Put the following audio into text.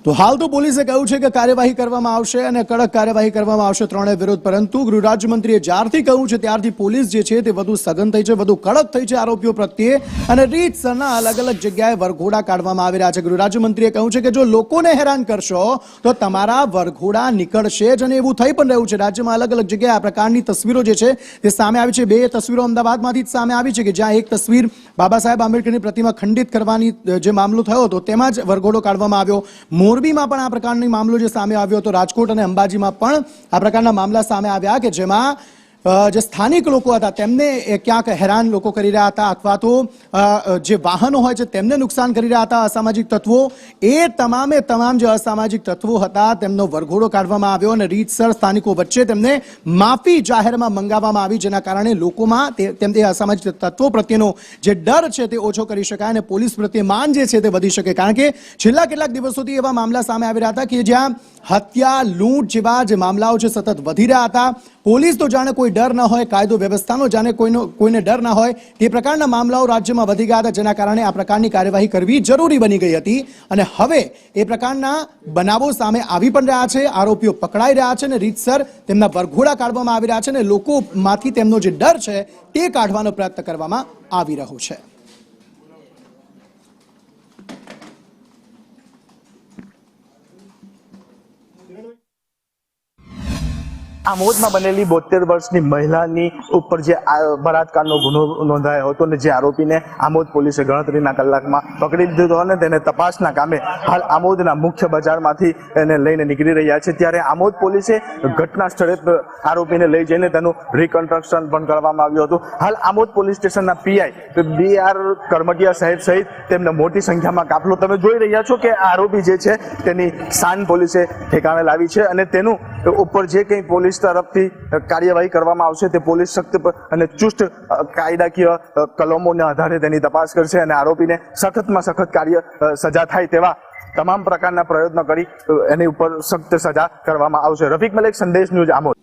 તો હાલ તો પોલીસે કહ્યું છે કે કાર્યવાહી કરવામાં આવશે અને કડક કાર્યવાહી કરવામાં આવશે ત્રણેય વિરુદ્ધ, પરંતુ ગૃહ રાજ્યમંત્રીએ જ્યારથી કહ્યું છે ત્યારથી પોલીસ જે છે તે વધુ સઘન થઈ છે, વધુ કડક થઈ છે આરોપીઓ પ્રત્યે અને રીતસરના અલગ અલગ જગ્યાએ વરઘોડા કાઢવામાં આવી રહ્યા છે। ગૃહ રાજ્યમંત્રીએ કહ્યું છે કે જો લોકોને હેરાન કરશો તો તમારા વરઘોડા નીકળશે જ, અને એવું થઈ પણ રહ્યું છે। રાજ્યમાં અલગ અલગ જગ્યાએ આ પ્રકારની તસવીરો જે છે તે સામે આવી છે। બે તસવીરો અમદાવાદમાંથી જ સામે આવી છે કે જ્યાં એક તસવીર બાબા સાહેબ આંબેડકરની પ્રતિમા ખંડિત કરવાની જે મામલો થયો હતો તેમાં જ વરઘોડો કાઢવામાં આવ્યો। મોરબીમાં પણ આ પ્રકારનો મામલો જે સામે આવ્યો હતો, રાજકોટ અને અંબાજીમાં પણ આ પ્રકારના મામલા સામે આવ્યા કે જેમાં જે સ્થાનિક લોકો હતા તેમને ક્યાંક હેરાન લોકો કરી રહ્યા હતા અથવા તો જે વાહનો હોય છે તેમને નુકસાન કરી રહ્યા હતા અસામાજિક તત્વો। એ તમામે તમામ જે અસામાજિક તત્વો હતા તેમનો વરઘોડો કાઢવામાં આવ્યો અને રીતસર સ્થાનિકો વચ્ચે તેમને માફી જાહેરમાં મંગાવવામાં આવી, જેના કારણે લોકોમાં તે અસામાજિક તત્વો પ્રત્યેનો જે ડર છે તે ઓછો કરી શકાય અને પોલીસ પ્રત્યે માન જે છે તે વધી શકે। કારણ કે છેલ્લા કેટલાક દિવસોથી એવા મામલા સામે આવી રહ્યા હતા કે જ્યાં હત્યા, લૂંટ જેવા જે મામલાઓ છે સતત વધી રહ્યા હતા। પોલીસ તો જાણે કોઈ ડર ન હોય, કાયદો વ્યવસ્થાનો જાણે કોઈને ડર ના હોય, તે પ્રકારના મામલાઓ રાજ્યમાં વધી ગયા હતા, જેના કારણે આ પ્રકારની કાર્યવાહી કરવી જરૂરી બની ગઈ હતી। અને હવે એ પ્રકારના બનાવો સામે આવી પણ રહ્યા છે, આરોપીઓ પકડાઈ રહ્યા છે અને રીતસર તેમના વરઘોડા કાઢવામાં આવી રહ્યા છે અને લોકોમાંથી તેમનો જે ડર છે તે કાઢવાનો પ્રયત્ન કરવામાં આવી રહ્યો છે। આમોદમાં બનેલી 72 વર્ષની મહિલાની ઉપર જે બળાત્કારનો ગુનો નોંધાયો હતો અને જે આરોપીને આમોદ પોલીસે ગણતરીના કલાકમાં પકડી લીધો હતો અને તેને તપાસના કામે હાલ આમોદના મુખ્ય બજારમાંથી એને લઈને નીકળી રહ્યા છે। ત્યારે આમોદ પોલીસે ઘટના સ્થળે આરોપીને લઈ જઈને તેનું રિકન્સ્ટ્રક્શન પણ કરવામાં આવ્યું હતું। હાલ આમોદ પોલીસ સ્ટેશનના પીઆઈ BR કરમટિયા સાહેબ સહિત તેમને મોટી સંખ્યામાં કાફલો તમે જોઈ રહ્યા છો કે આરોપી જે છે તેની શાન પોલીસે ઠેકાણે લાવી છે અને તેનું ઉપર જે કંઈ પોલીસ તરફથી કાર્યવાહી કરવામાં આવશે તે પોલીસ સખ્ત અને ચુસ્ત કાયદાકીય કલમોના આધારે તેની તપાસ કરશે અને આરોપીને સખતમાં સખત સજા થાય તેવા તમામ પ્રકારના પ્રયત્નો કરી એની ઉપર સખ્ત સજા કરવામાં આવશે। રફીક મલેક, સંદેશ ન્યૂઝ, આમોદ।